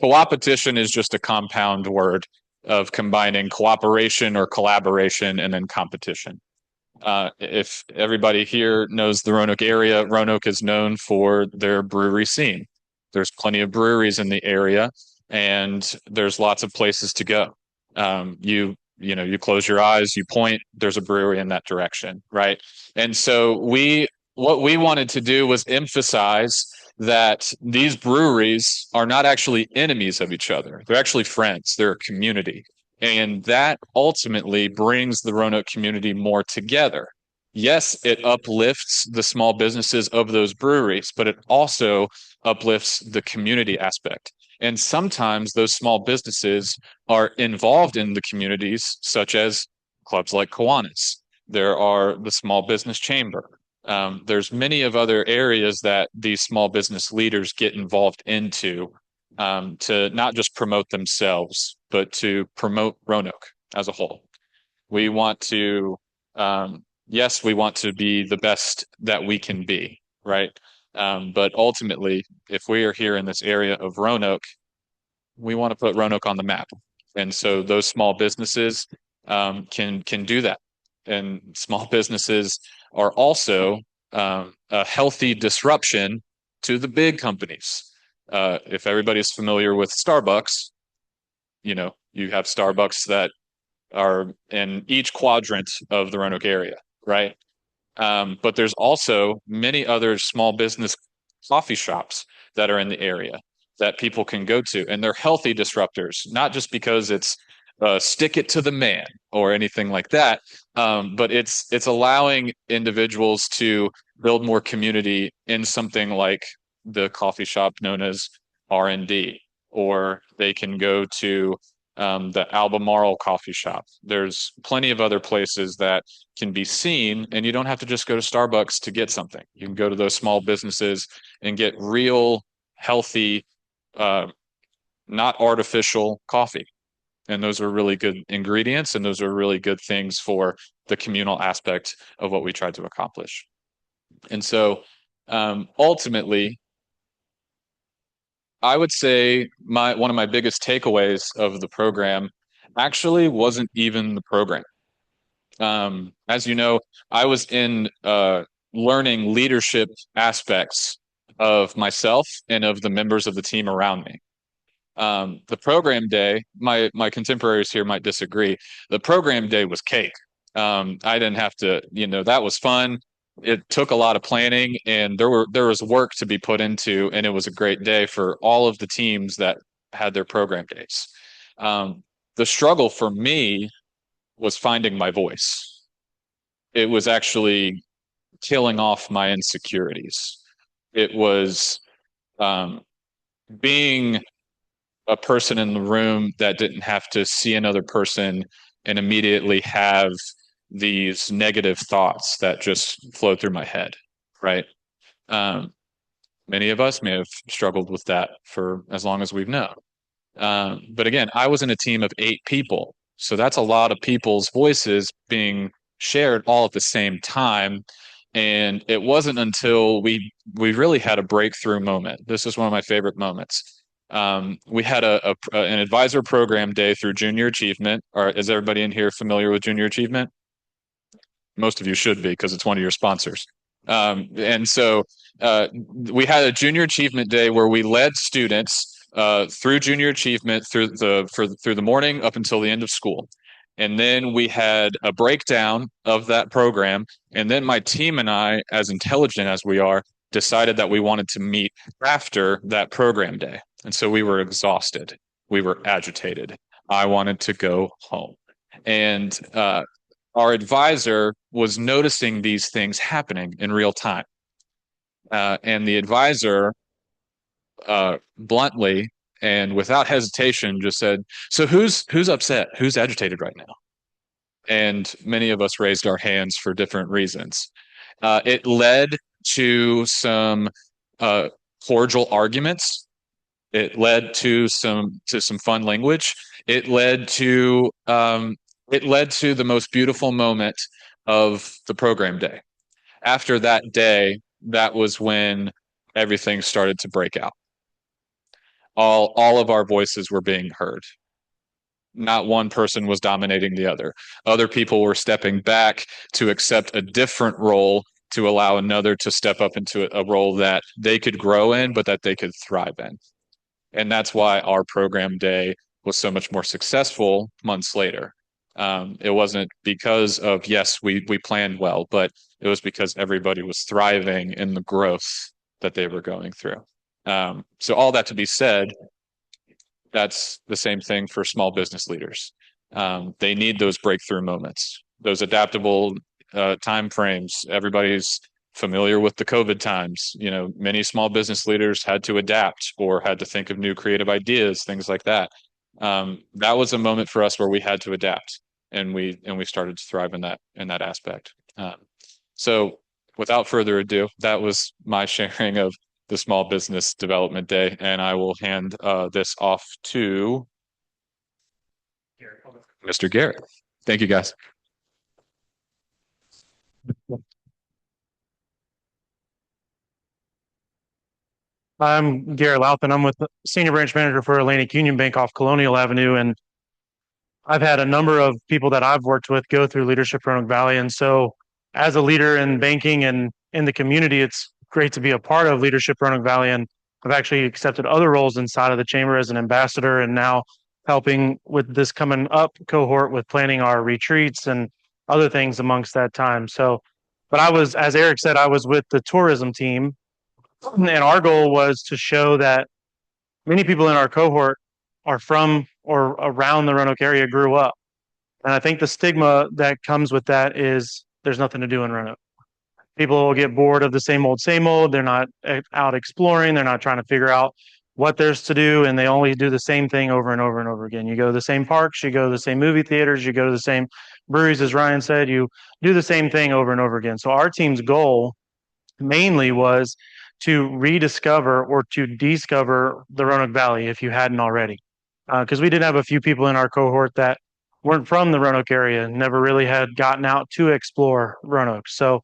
Co-opetition is just a compound word of combining cooperation or collaboration and then competition. If everybody here knows the Roanoke area, Roanoke is known for their brewery scene. There's plenty of breweries in the area, and there's lots of places to go. You close your eyes, you point, there's a brewery in that direction, right? And so what we wanted to do was emphasize that these breweries are not actually enemies of each other. They're actually friends. They're a community. And that ultimately brings the Roanoke community more together. Yes, it uplifts the small businesses of those breweries, but it also uplifts the community aspect. And sometimes those small businesses are involved in the communities, such as clubs like Kiwanis. There are the Small Business Chamber. There's many of other areas that these small business leaders get involved into to not just promote themselves, but to promote Roanoke as a whole. We want to, yes, we want to be the best that we can be, right? But ultimately, if we are here in this area of Roanoke, we want to put Roanoke on the map. And so those small businesses can do that. And small businesses are also a healthy disruption to the big companies. If everybody's familiar with Starbucks, you have Starbucks that are in each quadrant of the Roanoke area, right? But there's also many other small business coffee shops that are in the area that people can go to, and they're healthy disruptors, not just because it's stick it to the man or anything like that, but it's allowing individuals to build more community in something like the coffee shop known as R&D, or they can go to the Albemarle coffee shop. There's plenty of other places that can be seen, and you don't have to just go to Starbucks to get something. You can go to those small businesses and get real, healthy, not artificial coffee. And those are really good ingredients, and those are really good things for the communal aspect of what we tried to accomplish. And so ultimately, I would say one of my biggest takeaways of the program actually wasn't even the program. As you know, I was in learning leadership aspects of myself and of the members of the team around me. The program day, my contemporaries here might disagree. The program day was cake. I didn't have to, that was fun. It took a lot of planning, and there was work to be put into, and it was a great day for all of the teams that had their program days. The struggle for me was finding my voice. It was actually killing off my insecurities. It was being a person in the room that didn't have to see another person and immediately have these negative thoughts that just flow through my head, right? Many of us may have struggled with that for as long as we've known. But again, I was in a team of 8 people. So that's a lot of people's voices being shared all at the same time. And it wasn't until we really had a breakthrough moment. This is one of my favorite moments. We had an advisor program day through Junior Achievement. Or is everybody in here familiar with Junior Achievement? Most of you should be, because it's one of your sponsors. And so we had a Junior Achievement Day where we led students through Junior Achievement through the morning up until the end of school. And then we had a breakdown of that program. And then my team and I, as intelligent as we are, decided that we wanted to meet after that program day. And so we were exhausted. We were agitated. I wanted to go home. And our advisor was noticing these things happening in real time. And the advisor bluntly and without hesitation just said, "So who's upset? Who's agitated right now?" and many of us raised our hands for different reasons. It led to some cordial arguments. It led to some fun language. It led to the most beautiful moment of the program day. After that day, that was when everything started to break out. All of our voices were being heard. Not one person was dominating the other. Other people were stepping back to accept a different role to allow another to step up into a role that they could grow in, but that they could thrive in. And that's why our program day was so much more successful months later. It wasn't because of, yes, we planned well, but it was because everybody was thriving in the growth that they were going through. So all that to be said, that's the same thing for small business leaders. They need those breakthrough moments, those adaptable time frames. Everybody's familiar with the COVID times. You know, many small business leaders had to adapt or had to think of new creative ideas, things like that. That was a moment for us where we had to adapt, and we started to thrive in that aspect. So, without further ado, that was my sharing of the Small Business Development Day, and I will hand this off to Mr. Garrett. Thank you, guys. I'm Garrett Lauthan. I'm with the Senior Branch Manager for Atlantic Union Bank off Colonial Avenue, and I've had a number of people that I've worked with go through Leadership Roanoke Valley. And so, as a leader in banking and in the community, it's great to be a part of Leadership Roanoke Valley. And I've actually accepted other roles inside of the chamber as an ambassador, and now helping with this coming up cohort with planning our retreats and other things amongst that time. So, but I was, as Eric said, I was with the tourism team, and our goal was to show that many people in our cohort are from or around the Roanoke area, grew up. And I think the stigma that comes with that is there's nothing to do in Roanoke. People will get bored of the same old, same old. They're not out exploring. They're not trying to figure out what there's to do. And they only do the same thing over and over and over again. You go to the same parks, you go to the same movie theaters, you go to the same breweries, as Ryan said, you do the same thing over and over again. So our team's goal mainly was to rediscover or to discover the Roanoke Valley if you hadn't already. Because we did have a few people in our cohort that weren't from the Roanoke area, never really had gotten out to explore Roanoke. So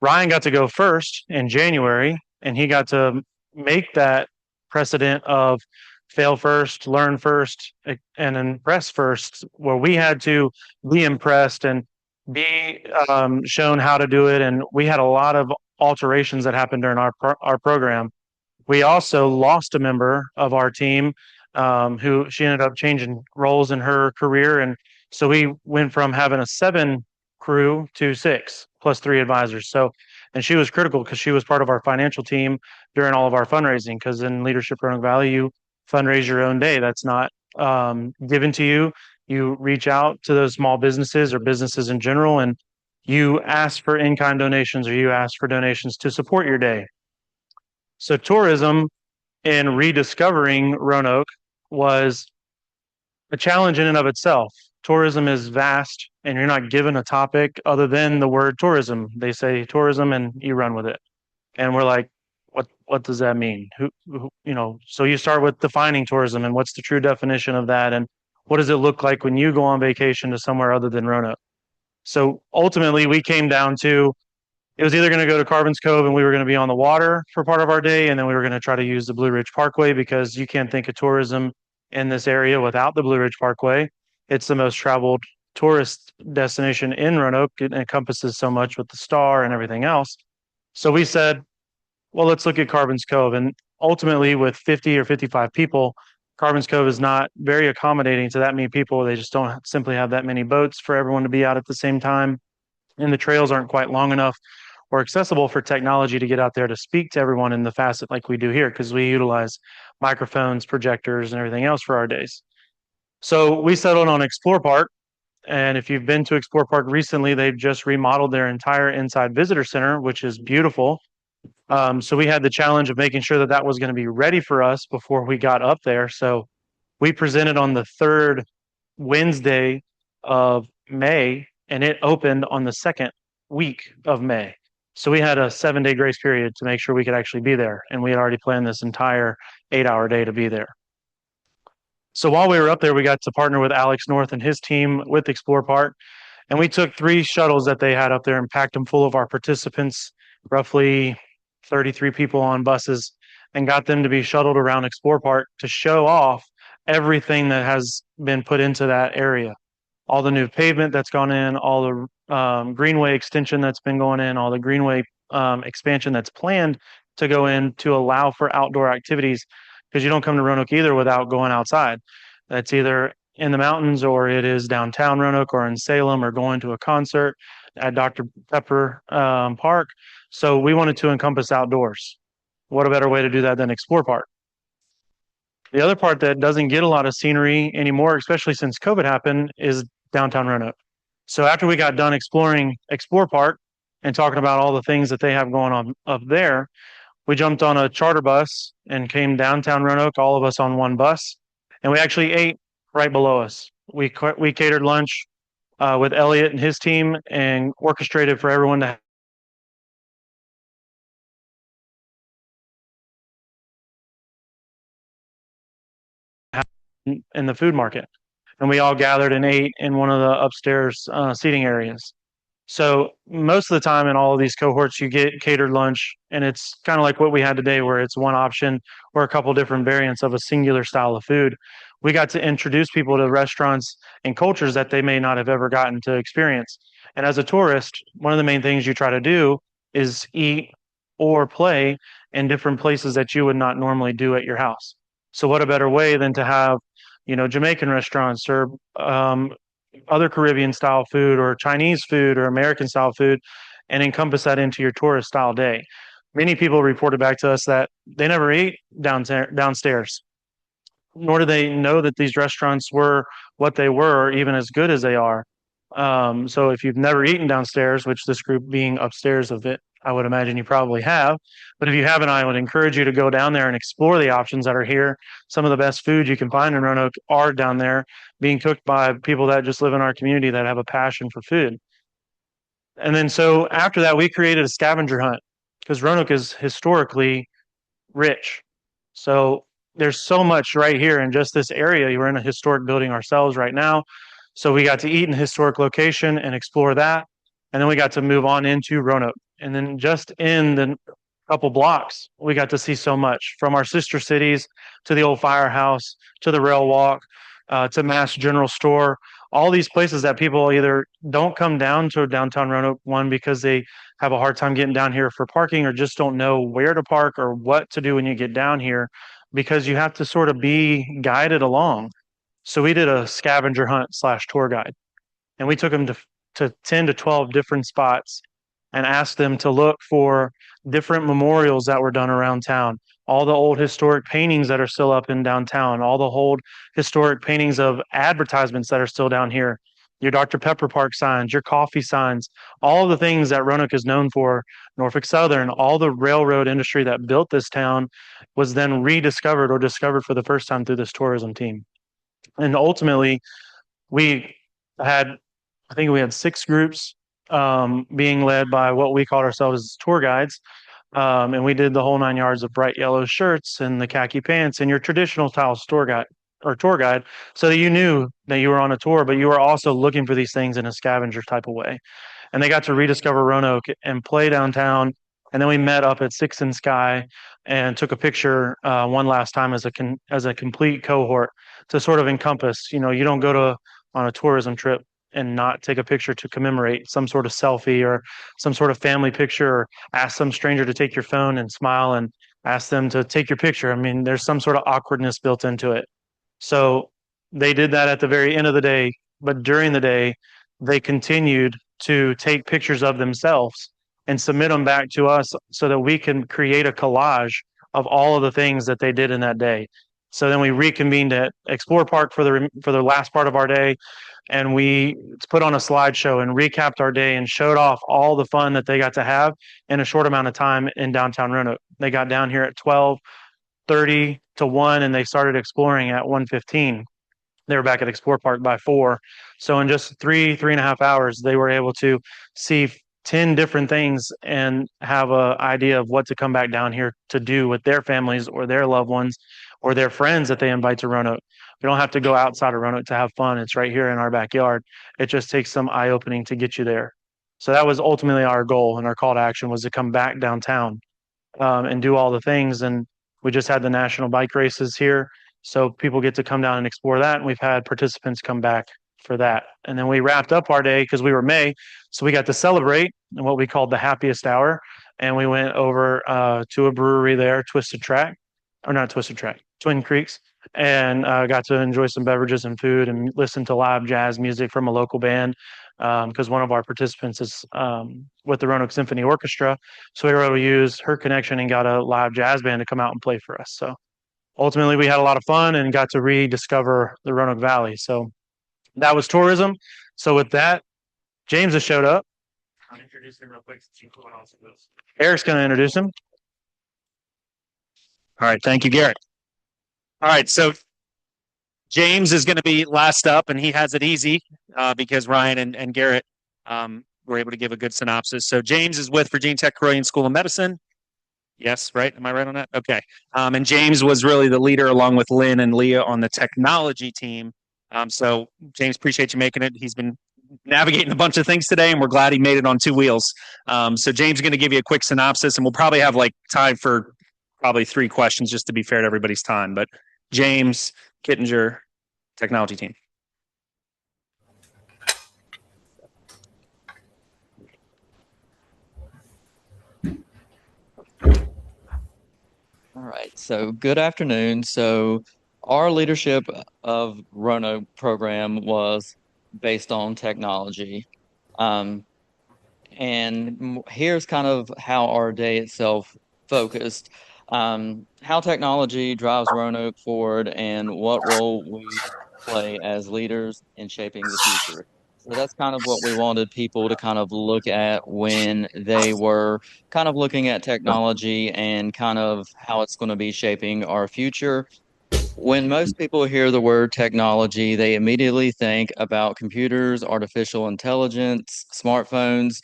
Ryan got to go first in January, and he got to make that precedent of fail first, learn first, and impress first, where we had to be impressed and be shown how to do it. And we had a lot of alterations that happened during our program. We also lost a member of our team who she ended up changing roles in her career. And so we went from having a 7 crew to 6 plus 3 advisors. So, and she was critical because she was part of our financial team during all of our fundraising. Because in Leadership Roanoke Valley, you fundraise your own day. That's not given to you. You reach out to those small businesses or businesses in general, and you ask for in-kind donations or you ask for donations to support your day. So tourism and rediscovering Roanoke was a challenge in and of itself. Tourism is vast, and you're not given a topic other than the word tourism. They say tourism and you run with it. And we're like, what does that mean? So you start with defining tourism and what's the true definition of that, and what does it look like when you go on vacation to somewhere other than Roanoke? So ultimately we came down to, it was either going to go to Carbons Cove and we were going to be on the water for part of our day, and then we were going to try to use the Blue Ridge Parkway, because you can't think of tourism in this area without the Blue Ridge Parkway. It's the most traveled tourist destination in Roanoke. It encompasses so much with the Star and everything else. So we said, well, let's look at Carbons Cove. And ultimately, with 50 or 55 people, Carbons Cove is not very accommodating to that many people. They just don't simply have that many boats for everyone to be out at the same time. And the trails aren't quite long enough or accessible for technology to get out there to speak to everyone in the facet like we do here, because we utilize microphones, projectors, and everything else for our days. So we settled on Explore Park. And if you've been to Explore Park recently, they've just remodeled their entire inside visitor center, which is beautiful. So we had the challenge of making sure that that was going to be ready for us before we got up there. So we presented on the 3rd Wednesday of May and it opened on the second week of May. So we had a 7-day grace period to make sure we could actually be there. And we had already planned this entire 8-hour day to be there. So while we were up there, we got to partner with Alex North and his team with Explore Park. And we took 3 shuttles that they had up there and packed them full of our participants, roughly 33 people on buses, and got them to be shuttled around Explore Park to show off everything that has been put into that area. All the new pavement that's gone in, all the greenway extension that's been going in, all the greenway expansion that's planned to go in to allow for outdoor activities, because you don't come to Roanoke either without going outside. That's either in the mountains or it is downtown Roanoke or in Salem or going to a concert at Dr. Pepper Park. So we wanted to encompass outdoors. What a better way to do that than Explore Park? The other part that doesn't get a lot of scenery anymore, especially since COVID happened, is downtown Roanoke. So after we got done exploring Explore Park and talking about all the things that they have going on up there, we jumped on a charter bus and came downtown Roanoke, all of us on one bus, and we actually ate right below us. We catered lunch with Elliot and his team and orchestrated for everyone to have in the food market. And we all gathered and ate in one of the upstairs seating areas. So most of the time in all of these cohorts, you get catered lunch, and it's kind of like what we had today, where it's one option or a couple different variants of a singular style of food. We got to introduce people to restaurants and cultures that they may not have ever gotten to experience. And as a tourist, one of the main things you try to do is eat or play in different places that you would not normally do at your house. So what a better way than to have, Jamaican restaurants or other Caribbean style food or Chinese food or American style food and encompass that into your tourist style day. Many people reported back to us that they never ate downstairs, nor do they know that these restaurants were what they were, or even as good as they are. So if you've never eaten downstairs, which this group being upstairs of it, I would imagine you probably have. But if you haven't, I would encourage you to go down there and explore the options that are here. Some of the best food you can find in Roanoke are down there, being cooked by people that just live in our community that have a passion for food. And then so after that, we created a scavenger hunt because Roanoke is historically rich. So there's so much right here in just this area. We're in a historic building ourselves right now. So we got to eat in a historic location and explore that. And then we got to move on into Roanoke. And then just in the couple blocks, we got to see so much, from our sister cities to the old firehouse, to the rail walk, to Mass General Store, all these places that people either don't come down to downtown Roanoke, one, because they have a hard time getting down here for parking or just don't know where to park or what to do when you get down here, because you have to sort of be guided along. So we did a scavenger hunt / tour guide, and we took them to 10 to 12 different spots and asked them to look for different memorials that were done around town, all the old historic paintings that are still up in downtown, all the old historic paintings of advertisements that are still down here, your Dr. Pepper Park signs, your coffee signs, all the things that Roanoke is known for, Norfolk Southern, all the railroad industry that built this town was then rediscovered or discovered for the first time through this tourism team. And ultimately, we had, I think we had 6 groups being led by what we called ourselves as tour guides. And we did the whole 9 yards of bright yellow shirts and the khaki pants and your traditional style tour guide, so that you knew that you were on a tour, but you were also looking for these things in a scavenger type of way. And they got to rediscover Roanoke and play downtown. And then we met up at Six and Sky and took a picture one last time as a complete cohort to sort of encompass. You don't go on a tourism trip and not take a picture to commemorate some sort of selfie or some sort of family picture, or ask some stranger to take your phone and smile and ask them to take your picture. I mean, there's some sort of awkwardness built into it. So they did that at the very end of the day, but during the day, they continued to take pictures of themselves and submit them back to us so that we can create a collage of all of the things that they did in that day. So then we reconvened at Explore Park for the last part of our day, and we put on a slideshow and recapped our day and showed off all the fun that they got to have in a short amount of time in downtown Roanoke. They got down here at 12:30 to 1, and they started exploring at 1:15. They were back at Explore Park by 4. So in just 3.5 hours, they were able to see 10 different things and have an idea of what to come back down here to do with their families or their loved ones or their friends that they invite to Roanoke. We don't have to go outside of Roanoke to have fun. It's right here in our backyard. It just takes some eye opening to get you there. So that was ultimately our goal, and our call to action was to come back downtown and do all the things. And we just had the national bike races here, so people get to come down and explore that. And we've had participants come back for that. And then we wrapped up our day because we were May, so we got to celebrate in what we called the happiest hour. And we went over to a brewery there, Twisted Track, or not Twisted Track, Twin Creeks, and got to enjoy some beverages and food and listen to live jazz music from a local band because one of our participants is with the Roanoke Symphony Orchestra. So we were able to use her connection and got a live jazz band to come out and play for us. So ultimately, we had a lot of fun and got to rediscover the Roanoke Valley. So that was tourism. So with that, James has showed up. I'll introduce him real quick. Eric's going to introduce him. All right. Thank you, Garrett. All right. So James is going to be last up, and he has it easy because Ryan and Garrett were able to give a good synopsis. So James is with Virginia Tech Carolian School of Medicine. Yes, right? Am I right on that? Okay. And James was really the leader along with Lynn and Leah on the technology team. So James, appreciate you making it. He's been navigating a bunch of things today, and we're glad he made it on 2 wheels. So James is going to give you a quick synopsis, and we'll probably have like time for probably 3 questions just to be fair to everybody's time. But James Kittinger, technology team. All right, so good afternoon. So our leadership of Roanoke program was based on technology. And here's kind of how our day itself focused. How technology drives Roanoke forward and what role we play as leaders in shaping the future. So that's kind of what we wanted people to kind of look at when they were kind of looking at technology and kind of how it's going to be shaping our future. When most people hear the word technology, they immediately think about computers, artificial intelligence, smartphones.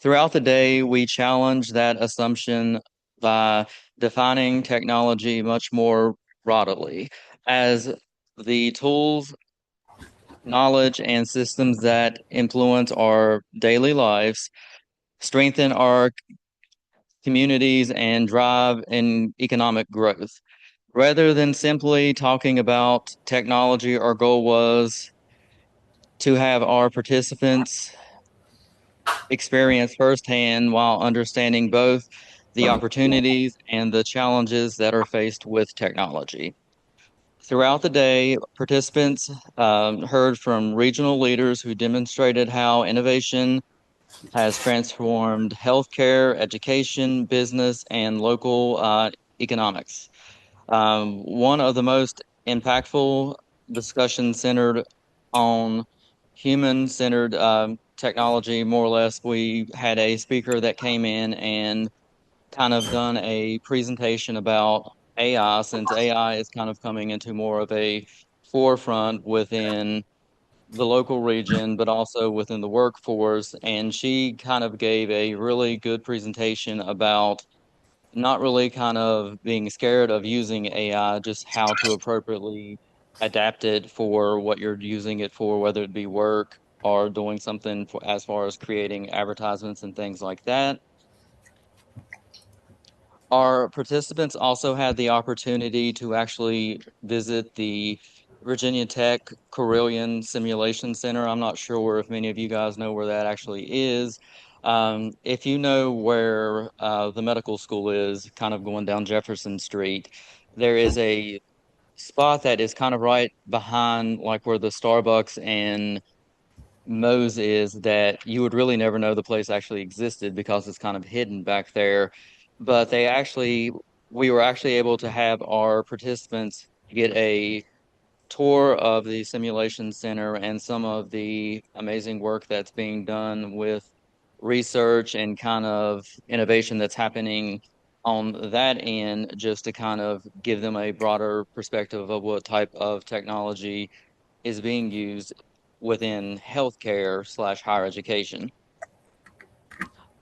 Throughout the day, we challenge that assumption by defining technology much more broadly as the tools, knowledge, and systems that influence our daily lives, strengthen our communities, and drive in economic growth. Rather than simply talking about technology, our goal was to have our participants experience firsthand while understanding both the opportunities and the challenges that are faced with technology. Throughout the day, participants heard from regional leaders who demonstrated how innovation has transformed healthcare, education, business, and local economics. One of the most impactful discussions centered on human-centered technology, more or less. We had a speaker that came in and kind of done a presentation about AI, since AI is kind of coming into more of a forefront within the local region, but also within the workforce. And she kind of gave a really good presentation about not really kind of being scared of using AI, just how to appropriately adapt it for what you're using it for, whether it be work or doing something for, as far as creating advertisements and things like that. Our participants also had the opportunity to actually visit the Virginia Tech Carilion Simulation Center. I'm not sure if many of you guys know where that actually is. If you know where the medical school is, kind of going down Jefferson Street, there is a spot that is kind of right behind, like where the Starbucks and Moe's is, that you would really never know the place actually existed because it's kind of hidden back there. But we were actually able to have our participants get a tour of the simulation center and some of the amazing work that's being done with research and kind of innovation that's happening on that end, just to kind of give them a broader perspective of what type of technology is being used within healthcare/higher education.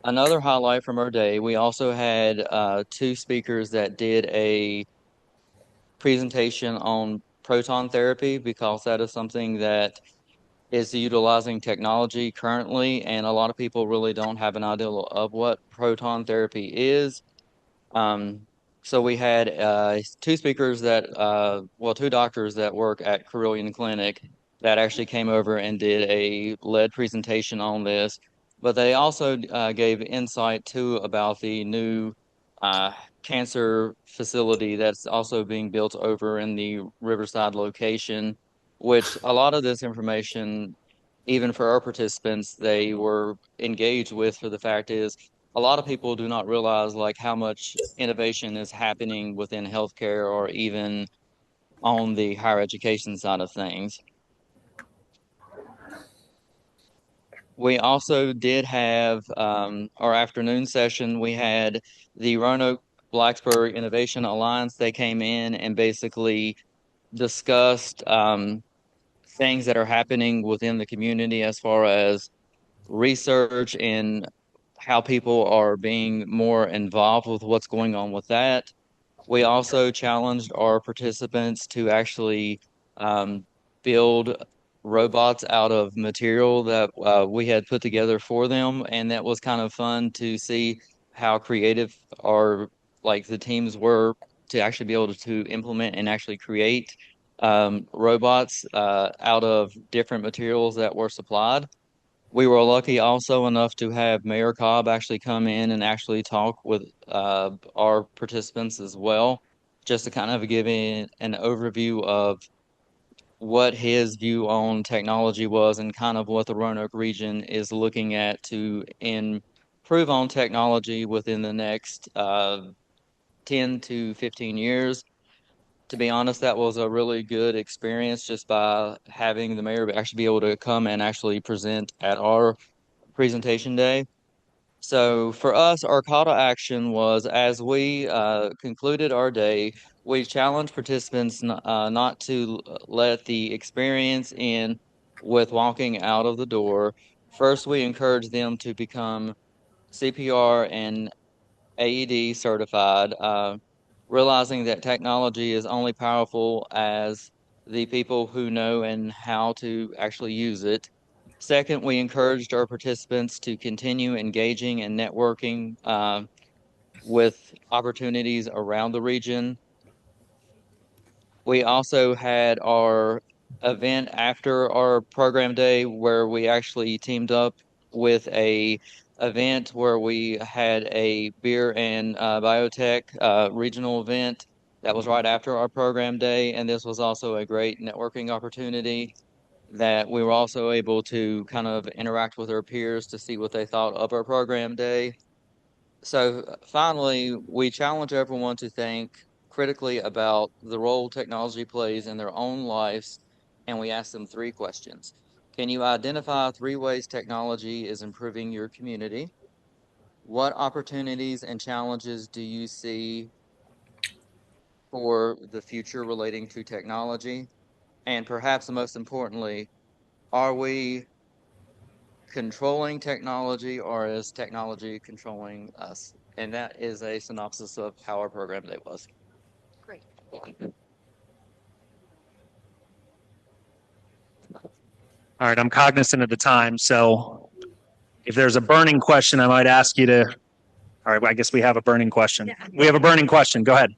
Another highlight from our day, we also had two speakers that did a presentation on proton therapy, because that is something that is utilizing technology currently, and a lot of people really don't have an idea of what proton therapy is. So we had two speakers two doctors that work at Carilion Clinic that actually came over and did a lead presentation on this. But they also gave insight too about the new uh, cancer facility that's also being built over in the Riverside location, which a lot of this information, even for our participants, they were engaged with. For the fact is, a lot of people do not realize like how much innovation is happening within healthcare or even on the higher education side of things. We also did have our afternoon session. We had the Roanoke Blacksburg Innovation Alliance. They came in and basically discussed things that are happening within the community as far as research and how people are being more involved with what's going on with that. We also challenged our participants to actually build robots out of material that we had put together for them, and that was kind of fun to see how creative our like the teams were to actually be able to implement and actually create robots out of different materials that were supplied. We were lucky also enough to have Mayor Cobb actually come in and actually talk with our participants as well, just to kind of give an overview of what his view on technology was and kind of what the Roanoke region is looking at to improve on technology within the next 10 to 15 years. To be honest, that was a really good experience just by having the mayor actually be able to come and actually present at our presentation day. So for us, our call to action was, as we concluded our day, we challenged participants not to let the experience in with walking out of the door. First, we encouraged them to become CPR and AED certified, realizing that technology is only powerful as the people who know and how to actually use it. Second, we encouraged our participants to continue engaging and networking with opportunities around the region. We also had our event after our program day where we actually teamed up with a event where we had a beer and biotech regional event that was right after our program day, and this was also a great networking opportunity that we were also able to kind of interact with our peers to see what they thought of our program day. So finally, we challenge everyone to think critically about the role technology plays in their own lives, and we ask them three questions. Can you identify three ways technology is improving your community? What opportunities and challenges do you see for the future relating to technology? And perhaps the most importantly, are we controlling technology or is technology controlling us? And that is a synopsis of how our program day was. Great. All right, I'm cognizant of the time, so if there's a burning question, I might ask you to. All right, well, I guess we have a burning question. Yeah. We have a burning question. Go ahead.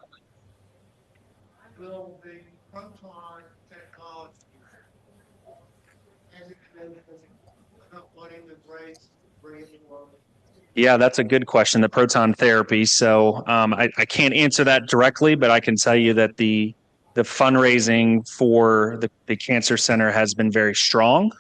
Will the proton technology as it is wanting the grades bring forward? Yeah, that's a good question. The proton therapy. So I can't answer that directly, but I can tell you that the fundraising for the cancer center has been very strong.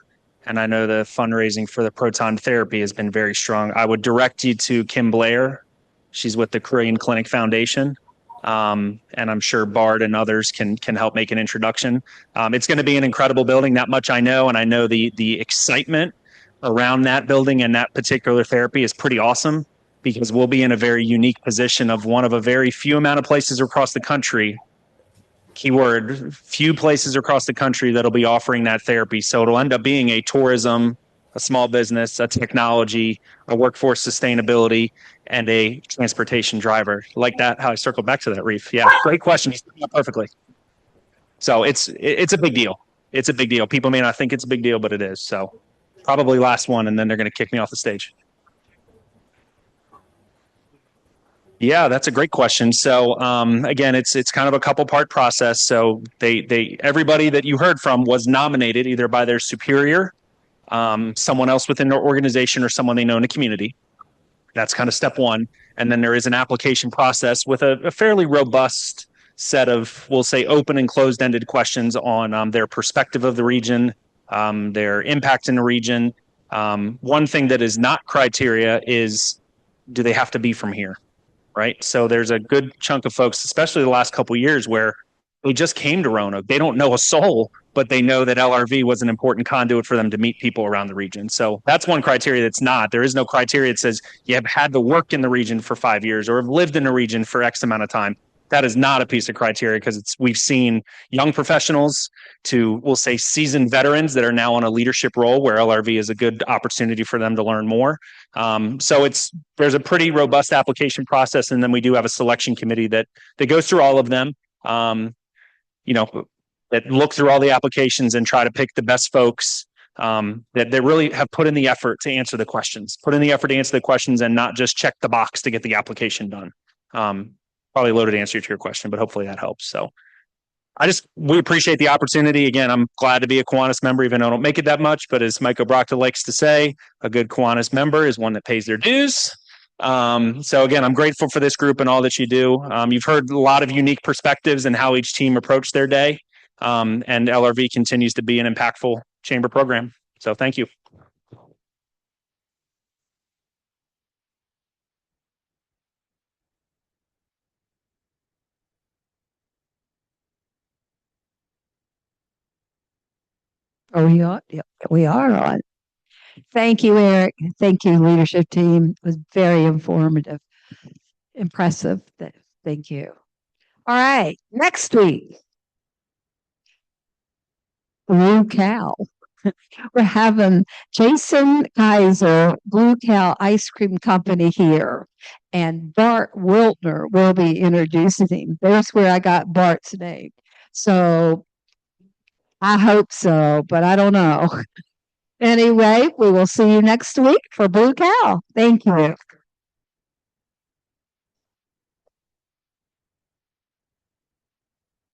And I know the fundraising for the proton therapy has been very strong. I would direct you to Kim Blair. She's with the Korean Clinic Foundation. And I'm sure Bard and others can help make an introduction. It's going to be an incredible building. That much I know. And I know the excitement around that building and that particular therapy is pretty awesome, because we'll be in a very unique position of one of a very few amount of places across the country keyword, few places across the country that'll be offering that therapy. So it'll end up being a tourism, a small business, a technology, a workforce sustainability, and a transportation driver. Like that, how I circle back to that, Reef. Yeah, great question. You said that perfectly. So it's a big deal. It's a big deal. People may not think it's a big deal, but it is. So probably last one, and then they're going to kick me off the stage. Yeah, that's a great question. So again, it's kind of a couple part process. So they everybody that you heard from was nominated either by their superior, someone else within their organization, or someone they know in the community. That's kind of step one. And then there is an application process with a fairly robust set of, we'll say, open and closed-ended questions on their perspective of the region, their impact in the region. One thing that is not criteria is, do they have to be from here? Right. So there's a good chunk of folks, especially the last couple of years, where they just came to Roanoke. They don't know a soul, but they know that LRV was an important conduit for them to meet people around the region. So that's one criteria that's not. There is no criteria that says you have had to work in the region for 5 years or have lived in the region for X amount of time. That is not a piece of criteria, because we've seen young professionals to, we'll say, seasoned veterans that are now on a leadership role where LRV is a good opportunity for them to learn more. So there's a pretty robust application process, and then we do have a selection committee that goes through all of them. That look through all the applications and try to pick the best folks that really have put in the effort to answer the questions, and not just check the box to get the application done. Probably a loaded answer to your question, but hopefully that helps. So we appreciate the opportunity. Again, I'm glad to be a Kiwanis member, even though I don't make it that much. But as Mike O'Brocta likes to say, a good Kiwanis member is one that pays their dues. So again, I'm grateful for this group and all that you do. You've heard a lot of unique perspectives and how each team approached their day. And LRV continues to be an impactful chamber program. So thank you. Oh, we are on. Thank you, Eric. Thank you, leadership team. It was very informative, impressive. Thank you. All right, next week, Blue Cow. We're having Jason Kaiser, Blue Cow Ice Cream Company here, and Bart Wiltner will be introducing him. There's where I got Bart's name. So I hope so, but I don't know. Anyway, we will see you next week for Blue Cow. Thank you.